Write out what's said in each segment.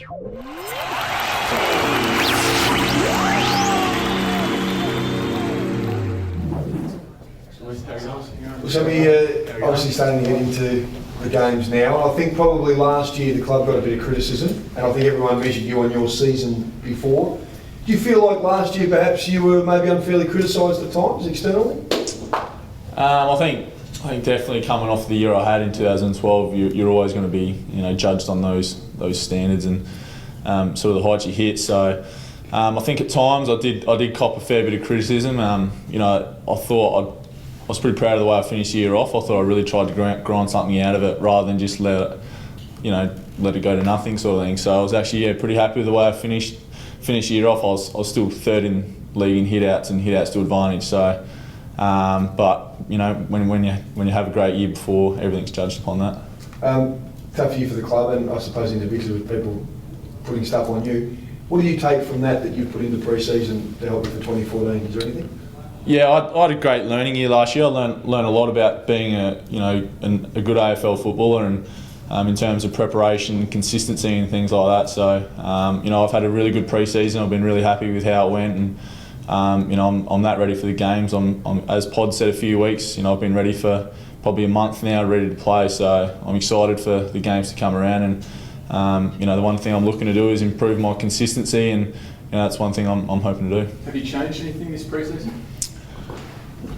So we're obviously starting to get into the games now. I think probably last year the club got a bit of criticism, and I think everyone measured you on your season before. Do you feel like last year perhaps you were maybe unfairly criticised at times externally? I think definitely coming off the year I had in 2012, you're always going to be judged on those standards and sort of the heights you hit. So I think at times I did cop a fair bit of criticism. I was pretty proud of the way I finished the year off. I thought I really tried to grind something out of it rather than just let it go to nothing sort of thing. So I was actually pretty happy with the way I finished the year off. I was still third in league in hit-outs and hit-outs to advantage. So, but when you have a great year before, everything's judged upon that. Tough year for the club, and I suppose individually with people putting stuff on you. What do you take from that you've put into pre-season to help you for 2014? Is there anything? Yeah, I had a great learning year last year. I learned a lot about being a good AFL footballer and in terms of preparation, consistency and things like that. So I've had a really good pre-season. I've been really happy with how it went, and I'm that ready for the games. I'm as Pod said a few weeks. I've been ready for probably a month now, ready to play. So I'm excited for the games to come around. And the one thing I'm looking to do is improve my consistency, and that's one thing I'm hoping to do. Have you changed anything this pre-season?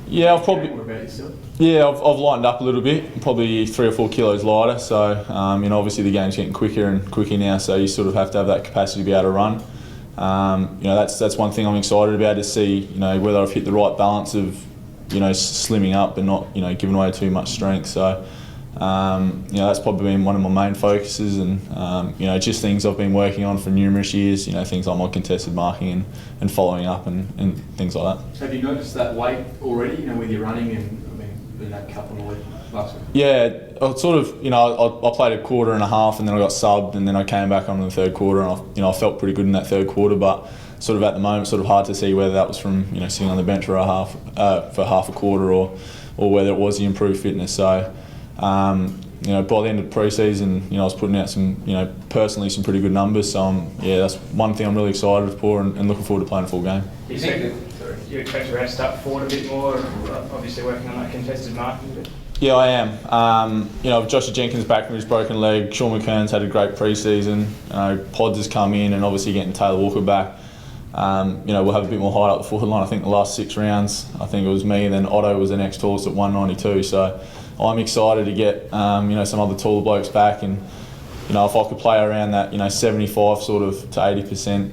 Yeah, I've probably. What about yourself? Yeah, I've lightened up a little bit, probably 3 or 4 kilos lighter. So obviously the game's getting quicker and quicker now, so you sort of have to have that capacity to be able to run. That's one thing I'm excited about, to see whether I've hit the right balance of slimming up but not giving away too much strength. So that's probably been one of my main focuses, and just things I've been working on for numerous years. Things like my contested marking and following up and things like that. Have you noticed that weight already? with your running and in that cup on the week last week? Yeah, I sort of I played a quarter and a half, and then I got subbed, and then I came back on in the third quarter, and I felt pretty good in that third quarter, but sort of at the moment sort of hard to see whether that was from sitting on the bench for half a quarter or whether it was the improved fitness. So. By the end of the pre-season, I was putting out some, personally some pretty good numbers. So that's one thing I'm really excited for and looking forward to playing a full game. You expect to rest up forward a bit more, obviously working on that contested marking? Yeah, I am. Joshua Jenkins back from his broken leg. Sean McKern's had a great pre-season. Pods has come in, and obviously getting Taylor Walker back. We'll have a bit more height up the forward line. I think the last 6 rounds, I think it was me, and then Otto was the next tallest at 192. So I'm excited to get some other taller blokes back, and if I could play around that 75 sort of to 80%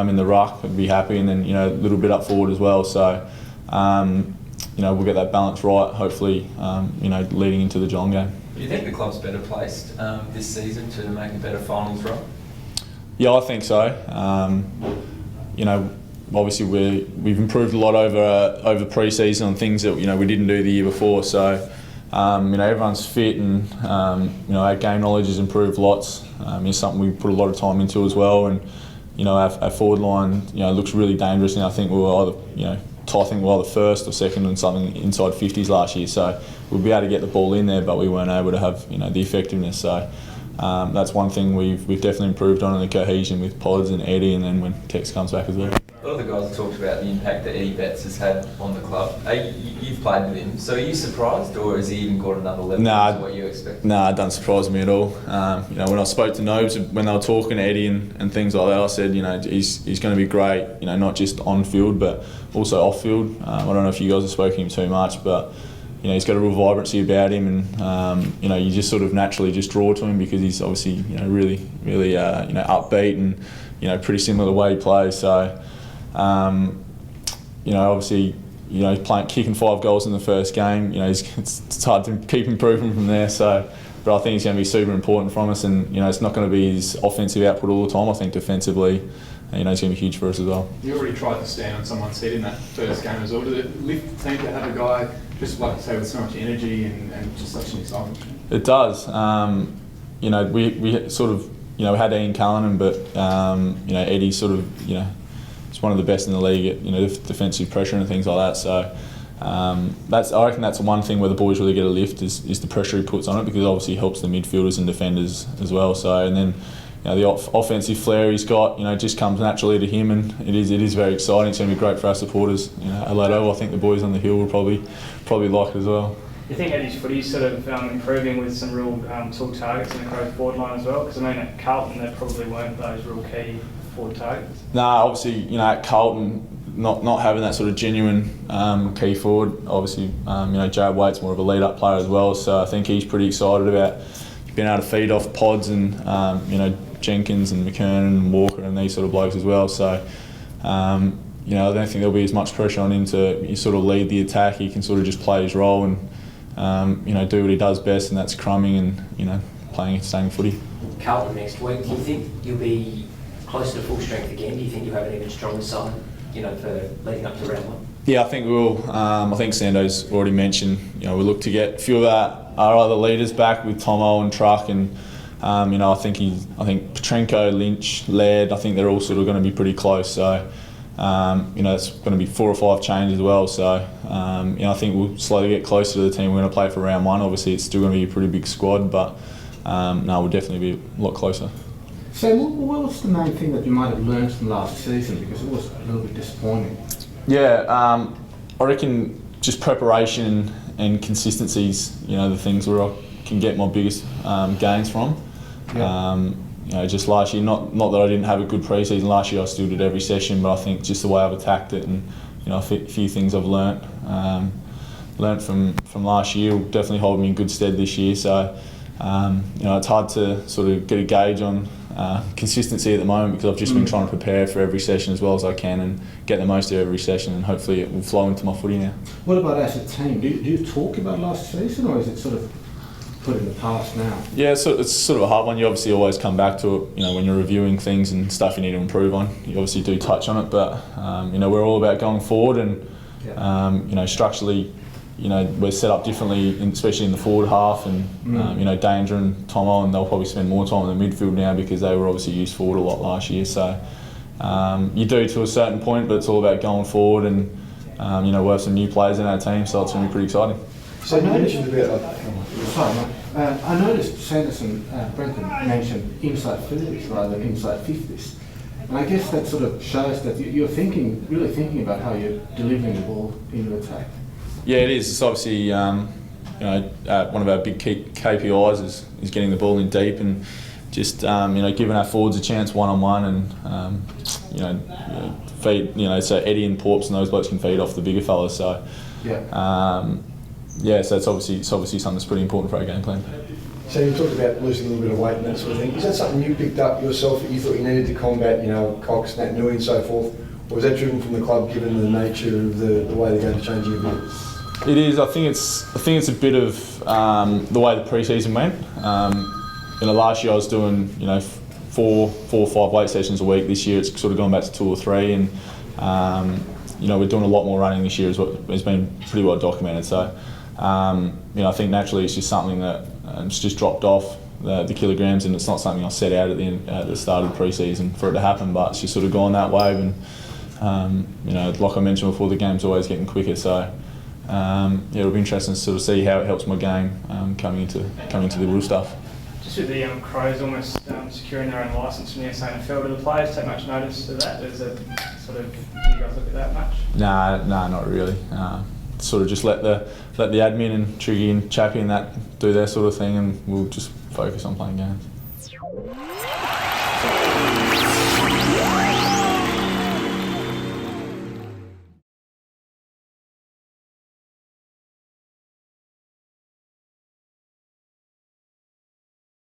in the ruck, I'd be happy, and then a little bit up forward as well. So we'll get that balance right, hopefully leading into the Geelong game. Do you think the club's better placed this season to make a better finals run? Yeah, I think so. Obviously we've improved a lot over pre-season on things that we didn't do the year before. So everyone's fit, and our game knowledge has improved lots. It's something we put a lot of time into as well, and our forward line looks really dangerous now. I think we were either first or second in something inside 50s last year. So we'll be able to get the ball in there, but we weren't able to have the effectiveness. So. That's one thing we've definitely improved on, in the cohesion with Pods and Eddie, and then when Tex comes back as well. A lot of the guys have talked about the impact that Eddie Betts has had on the club. You've played with him, so are you surprised, or has he even got another level to what you expect? Nah, it doesn't surprise me at all. When I spoke to Nobes, when they were talking to Eddie and things like that, I said, he's going to be great, not just on field but also off field. I don't know if you guys have spoken to him too much, but he's got a real vibrancy about him, and you just sort of naturally just draw to him because he's obviously really upbeat and pretty similar to the way he plays. So obviously he's kicking 5 goals in the first game. It's hard to keep improving from there. So, but I think he's going to be super important from us, and it's not going to be his offensive output all the time. I think defensively, he's going to be huge for us as well. You already tried to stand on someone's head in that first game as well. Did it lift the team to have a guy just like say with so much energy and just such an excitement? It does. We sort of we had Ian Callanan, but Eddie sort of he's one of the best in the league at defensive pressure and things like that. So I reckon that's one thing where the boys really get a lift is the pressure he puts on it, because it obviously helps the midfielders and defenders as well. So and then the offensive flair he's got, just comes naturally to him, and it is very exciting. It's going to be great for our supporters. Adelaide, I think the boys on the hill will probably like it as well. Do you think Eddie's footy's sort of improving with some real tall targets in the Crows forward line as well? Because at Carlton there probably weren't those real key forward targets. No, obviously, at Carlton, not having that sort of genuine key forward. Obviously, Jared Waite's more of a lead-up player as well, so I think he's pretty excited about being able to feed off Pods and Jenkins and McKernan and Walker and these sort of blokes as well. So, I don't think there'll be as much pressure on him to sort of lead the attack. He can sort of just play his role and do what he does best, and that's crumbing and playing staying footy. Carlton next week. Do you think you'll be close to full strength again? Do you think you'll have an even stronger side, for leading up to round one? Yeah, I think we will. I think Sando's already mentioned. We look to get a few of our other leaders back with Tomo and Truck, and I think Petrenko, Lynch, Laird. I think they're all sort of going to be pretty close. So. It's going to be 4 or 5 changes as well. So, I think we'll slowly get closer to the team we're going to play for round one. Obviously, it's still going to be a pretty big squad, but we'll definitely be a lot closer. So, what was the main thing that you might have learned from last season? Because it was a little bit disappointing. Yeah, I reckon just preparation and consistencies, the things where I can get my biggest gains from. Yeah. Just last year, not that I didn't have a good pre-season. Last year I still did every session, but I think just the way I've attacked it and a few things I've learnt from last year will definitely hold me in good stead this year. So it's hard to sort of get a gauge on consistency at the moment because I've just been trying to prepare for every session as well as I can and get the most of every session, and hopefully it will flow into my footy now. What about as a team? Do you talk about last season, or is it sort of put in the past now? Yeah, so it's sort of a hard one. You obviously always come back to it, when you're reviewing things and stuff you need to improve on. You obviously do touch on it, but we're all about going forward, and structurally, we're set up differently, especially in the forward half, and Danger and Tomo, and they'll probably spend more time in the midfield now because they were obviously used forward a lot last year. So you do to a certain point, but it's all about going forward, and we have some new players in our team, so it's going to be pretty exciting. So you mentioned about I noticed Sanderson, Brenton mentioned inside 30s rather than inside 50s. And I guess that sort of shows that you're really thinking about how you're delivering the ball into attack. Yeah, it is. It's obviously, one of our big KPIs is getting the ball in deep and just, giving our forwards a chance one-on-one and, feed, so Eddie and Porps and those blokes can feed off the bigger fellas. So, so it's obviously something that's pretty important for our game plan. So you talked about losing a little bit of weight and that sort of thing. Is that something you picked up yourself that you thought you needed to combat, Cox, Nat Nui and so forth? Or was that driven from the club given the nature of the way the game's changing a bit? It is. I think it's a bit of the way the pre-season went. Last year I was doing 4 or 5 weight sessions a week. This year it's sort of gone back to 2 or 3, and we're doing a lot more running this year, as what has been pretty well documented. So I think naturally it's just something that it's just dropped off the kilograms, and it's not something I set out at the start of the pre-season for it to happen, but it's just sort of gone that way. And like I mentioned before, the game's always getting quicker. So. It'll be interesting to sort of see how it helps my game coming into the real stuff. Just with the Crows almost securing their own licence from the SANFL, do the players take much notice of that? Does it sort of, do you guys look at that much? Nah, not really. Sort of just let the admin and Triggy and Chappie and that do their sort of thing, and we'll just focus on playing games.